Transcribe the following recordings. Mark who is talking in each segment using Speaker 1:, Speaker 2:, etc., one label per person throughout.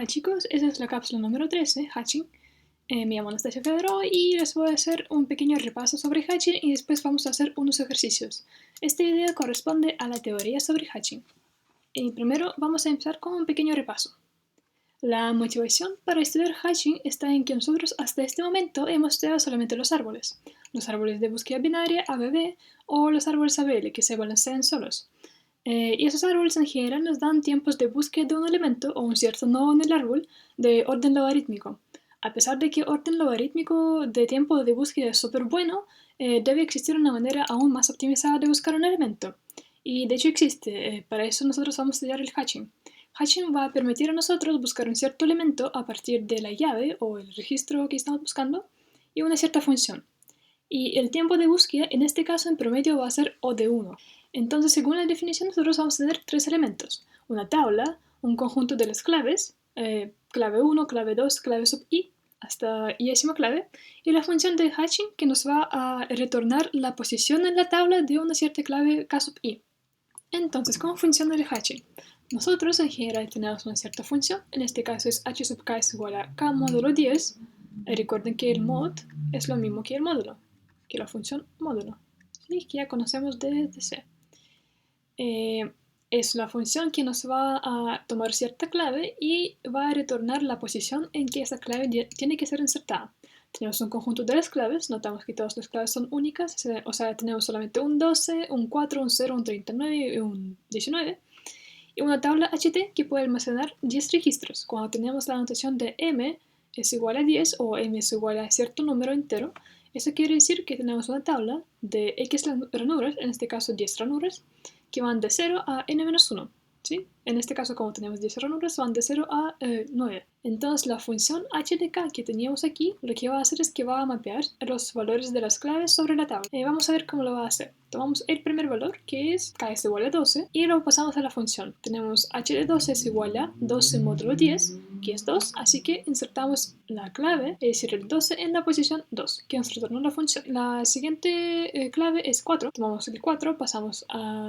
Speaker 1: Hola chicos, esta es la cápsula número 13, Hatching. Me llamo Anastasia Fedorova y les voy a hacer un pequeño repaso sobre Hatching y después vamos a hacer unos ejercicios. Esta idea corresponde a la teoría sobre Hatching. Y primero vamos a empezar con un pequeño repaso. La motivación para estudiar Hatching está en que nosotros hasta este momento hemos estudiado solamente los árboles de búsqueda binaria ABB o los árboles ABL que se balancean solos. Y esos árboles en general nos dan tiempos de búsqueda de un elemento o un cierto nodo en el árbol de orden logarítmico. A pesar de que orden logarítmico de tiempo de búsqueda es súper bueno, debe existir una manera aún más optimizada de buscar un elemento. Y de hecho existe, para eso nosotros vamos a estudiar el hatching. Hatching va a permitir a nosotros buscar un cierto elemento a partir de la llave o el registro que estamos buscando y una cierta función. Y el tiempo de búsqueda en este caso en promedio va a ser O de 1. Entonces, según la definición, nosotros vamos a tener tres elementos. Una tabla, un conjunto de las claves, clave 1, clave 2, clave sub i, hasta i-ésima clave, y la función de hatching que nos va a retornar la posición en la tabla de una cierta clave k sub i. Entonces, ¿cómo funciona el hatching? Nosotros en general tenemos una cierta función, en este caso es h sub k es igual a k módulo 10. Recuerden que el mod es lo mismo que el módulo, que la función módulo, ¿sí? Que ya conocemos desde C. Es la función que nos va a tomar cierta clave y va a retornar la posición en que esa clave tiene que ser insertada. Tenemos un conjunto de las claves, notamos que todas las claves son únicas, o sea, tenemos solamente un 12, un 4, un 0, un 39 y un 19. Y una tabla HT que puede almacenar 10 registros. Cuando tenemos la notación de m es igual a 10 o m es igual a cierto número entero, eso quiere decir que tenemos una tabla de x ranuras, en este caso 10 ranuras, que van de 0 a n-1. ¿Sí? En este caso, como tenemos 10 ranuras, van de 0 a 9. Entonces, la función h de k que teníamos aquí, lo que va a hacer es que va a mapear los valores de las claves sobre la tabla. Vamos a ver cómo lo va a hacer. Tomamos el primer valor, que es k es igual a 12, y lo pasamos a la función. Tenemos h de 12 es igual a 12 módulo 10, que es 2, así que insertamos la clave, es decir, el 12 en la posición 2, que nos retorna la función. La siguiente clave es 4. Tomamos el 4, pasamos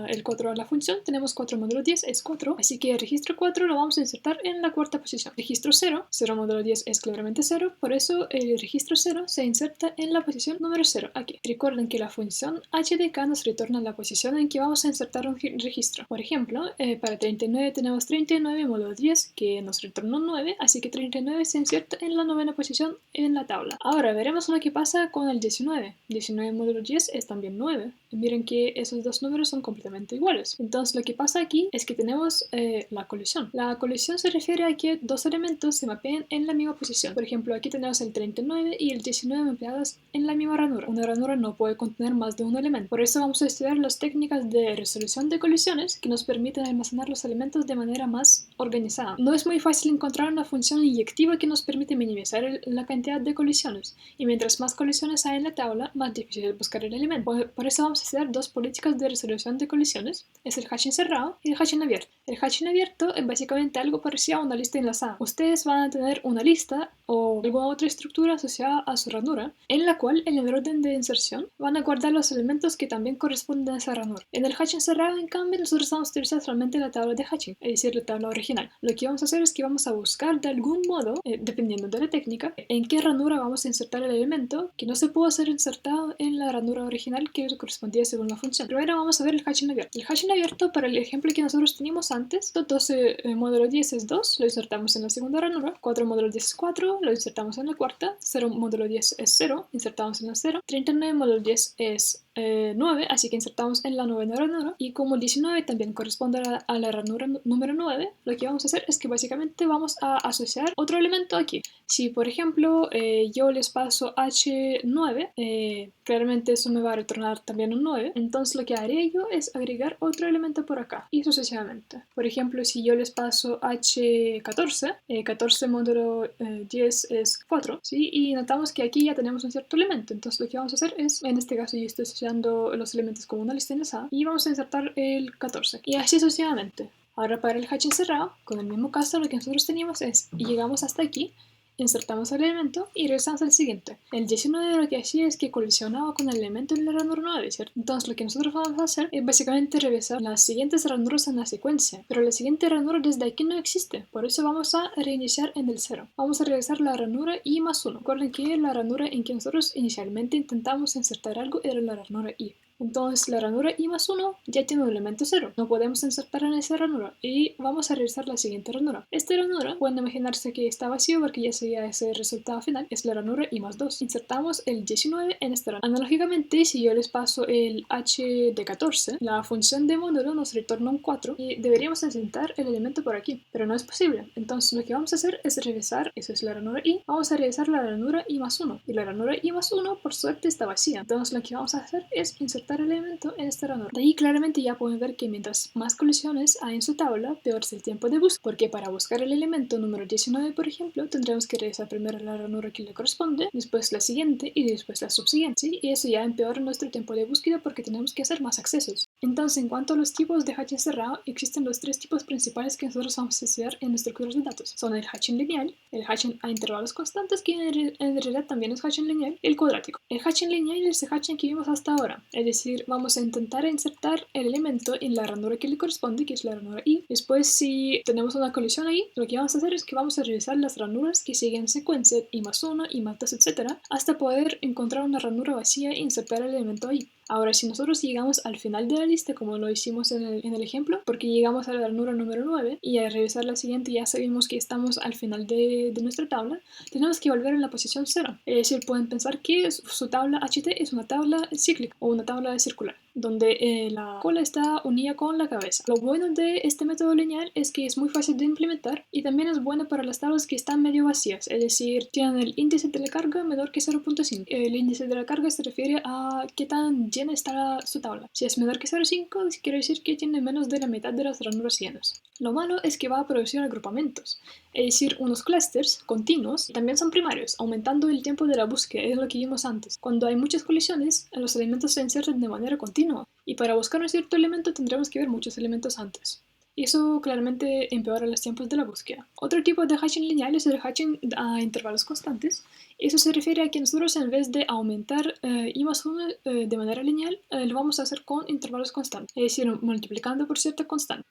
Speaker 1: el 4 a la función, tenemos 4 módulo 10 es 4, así que el registro 4 lo vamos a insertar en la cuarta posición. Registro 0, 0 módulo 10 es claramente 0, por eso el registro 0 se inserta en la posición número 0, aquí. Recuerden que la función h de k nos retorna la posición en que vamos a insertar un registro. Por ejemplo, para 39 tenemos 39 módulo 10, que nos retorna un 9, así que 39 se inserta en la novena posición en la tabla. Ahora veremos lo que pasa con el 19. 19 módulo 10 es también 9. Miren que esos dos números son completamente iguales. Entonces lo que pasa aquí es que tenemos la colisión. La colisión se refiere a que dos elementos se mapeen en la misma posición. Por ejemplo, aquí tenemos el 39 y el 19 mapeados en la misma ranura. Una ranura no puede contener más de un elemento. Por eso vamos a estudiar las técnicas de resolución de colisiones que nos permiten almacenar los elementos de manera más organizada. No es muy fácil encontrar una función inyectiva que nos permite minimizar la cantidad de colisiones. Y mientras más colisiones hay en la tabla, más difícil es buscar el elemento. Por eso vamos a estudiar dos políticas de resolución de colisiones. Es el hatching cerrado y el hatching abierto. El hatching abierto es básicamente algo parecido a una lista enlazada. Ustedes van a tener una lista o alguna otra estructura asociada a su ranura, en la cual en el orden de inserción van a guardar los elementos que también corresponden a esa ranura. En el hatching cerrado, en cambio, nosotros vamos a utilizar solamente la tabla de hatching, es decir, la tabla original. Lo que vamos a hacer es que vamos a buscar de algún modo, dependiendo de la técnica, en qué ranura vamos a insertar el elemento que no se pudo ser insertado en la ranura original que correspondía según la función. Primero vamos a ver el hatching abierto. El hatching abierto, para el ejemplo que nosotros teníamos antes, 12 módulo 10 es 2, lo insertamos en la segunda ranura, 4 módulo 10 es 4, lo insertamos en la cuarta, 0 módulo 10 es 0, insertamos en la 0, 39 módulo 10 es 9, así que insertamos en la novena ranura, y como el 19 también corresponde a la ranura número 9, lo que vamos a hacer es que básicamente vamos a asociar otro elemento aquí. Si por ejemplo yo les paso h9, claramente eso me va a retornar también un 9, entonces lo que haré yo es agregar otro elemento por acá y sucesivamente. Por ejemplo, si yo les paso h14, 14 módulo 10 es 4, ¿sí? Y notamos que aquí ya tenemos un cierto elemento, entonces lo que vamos a hacer es, en este caso yo estoy asociando los elementos como una lista enlazada y vamos a insertar el 14 y así sucesivamente. Ahora para el hatching cerrado, con el mismo caso, lo que nosotros teníamos es, llegamos hasta aquí Insertamos el elemento y regresamos al siguiente. El 19 lo que hacía es que colisionaba con el elemento de la ranura 9, ¿cierto? Entonces lo que nosotros vamos a hacer es básicamente revisar las siguientes ranuras en la secuencia, pero la siguiente ranura desde aquí no existe, por eso vamos a reiniciar en el 0. Vamos a revisar la ranura i más 1. Recuerden que la ranura en que nosotros inicialmente intentamos insertar algo era la ranura i. Entonces la ranura i más 1 ya tiene un elemento 0. No podemos insertar en esa ranura y vamos a revisar la siguiente ranura. Esta ranura, pueden imaginarse que está vacío porque ya sería ese resultado final, es la ranura i más 2. Insertamos el 19 en esta ranura. Analógicamente, si yo les paso el h de 14, la función de módulo nos retorna un 4 y deberíamos insertar el elemento por aquí, pero no es posible. Entonces lo que vamos a hacer es revisar, eso es la ranura i, vamos a revisar la ranura i más 1 y la ranura i más 1 por suerte está vacía. Entonces lo que vamos a hacer es insertar el elemento en esta ranura. De ahí claramente ya pueden ver que mientras más colisiones hay en su tabla, peor es el tiempo de búsqueda, porque para buscar el elemento número 19, por ejemplo, tendremos que revisar primero la ranura que le corresponde, después la siguiente y después la subsiguiente, ¿sí? Y eso ya empeora nuestro tiempo de búsqueda porque tenemos que hacer más accesos. Entonces, en cuanto a los tipos de hatching cerrado, existen los tres tipos principales que nosotros vamos a estudiar en estructuras de datos. Son el hatching lineal, el hatching a intervalos constantes, que en realidad también es hatching lineal, y el cuadrático. El hatching lineal es el hatching que vimos hasta ahora, es decir, vamos a intentar insertar el elemento en la ranura que le corresponde, que es la ranura i. Después, si tenemos una colisión ahí, lo que vamos a hacer es que vamos a revisar las ranuras que siguen en secuencia, i más 1, i más 2, etc., hasta poder encontrar una ranura vacía e insertar el elemento ahí. Ahora, si nosotros llegamos al final de la lista, como lo hicimos en el ejemplo, porque llegamos a la ranura número 9 y al revisar la siguiente ya sabemos que estamos al final de nuestra tabla, tenemos que volver en la posición 0. Es decir, pueden pensar que su tabla HT es una tabla cíclica o una tabla circular, donde la cola está unida con la cabeza. Lo bueno de este método lineal es que es muy fácil de implementar y también es bueno para las tablas que están medio vacías, es decir, tienen el índice de la carga menor que 0.5. El índice de la carga se refiere a qué tan llena está su tabla. Si es menor que 0.5, quiere decir que tiene menos de la mitad de las ranuras llenas. Lo malo es que va a producir agrupamientos, es decir, unos clústeres continuos también son primarios, aumentando el tiempo de la búsqueda, es lo que vimos antes. Cuando hay muchas colisiones, los elementos se insertan de manera continua, y para buscar un cierto elemento tendremos que ver muchos elementos antes. Y eso claramente empeora los tiempos de la búsqueda. Otro tipo de hatching lineal es el hatching a intervalos constantes. Eso se refiere a que nosotros, en vez de aumentar i más 1 de manera lineal, lo vamos a hacer con intervalos constantes, es decir, multiplicando por cierta constante.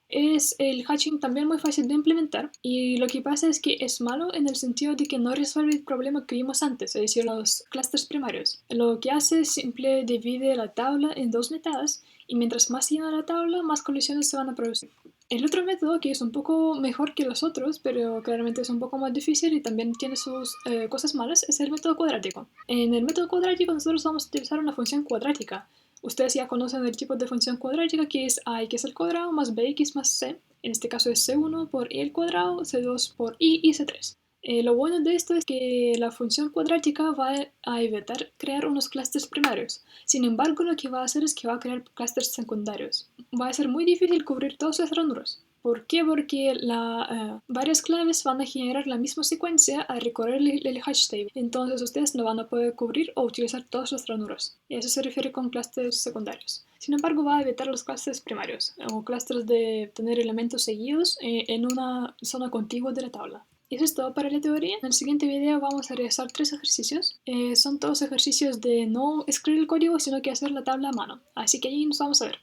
Speaker 1: Es el hatching también muy fácil de implementar y lo que pasa es que es malo en el sentido de que no resuelve el problema que vimos antes, es decir, los clústeres primarios. Lo que hace es simple divide la tabla en dos mitades y mientras más llena la tabla, más colisiones se van a producir. El otro método, que es un poco mejor que los otros, pero claramente es un poco más difícil y también tiene sus cosas malas, es el método cuadrático. En el método cuadrático nosotros vamos a utilizar una función cuadrática. Ustedes ya conocen el tipo de función cuadrática, que es ax al cuadrado más bx más c. En este caso es c1 por i al cuadrado, c2 por i y c3. Lo bueno de esto es que la función cuadrática va a evitar crear unos clústeres primarios. Sin embargo, lo que va a hacer es que va a crear clústeres secundarios. Va a ser muy difícil cubrir todas las ranuras. ¿Por qué? Porque varias claves van a generar la misma secuencia al recorrer el hash table. Entonces ustedes no van a poder cubrir o utilizar todas las ranuras. Y a eso se refiere con clústeres secundarios. Sin embargo, va a evitar los clústeres primarios, o clústeres de tener elementos seguidos en una zona contigua de la tabla. Eso es todo para la teoría. En el siguiente video vamos a realizar 3 ejercicios. Son todos ejercicios de no escribir el código, sino que hacer la tabla a mano. Así que ahí nos vamos a ver.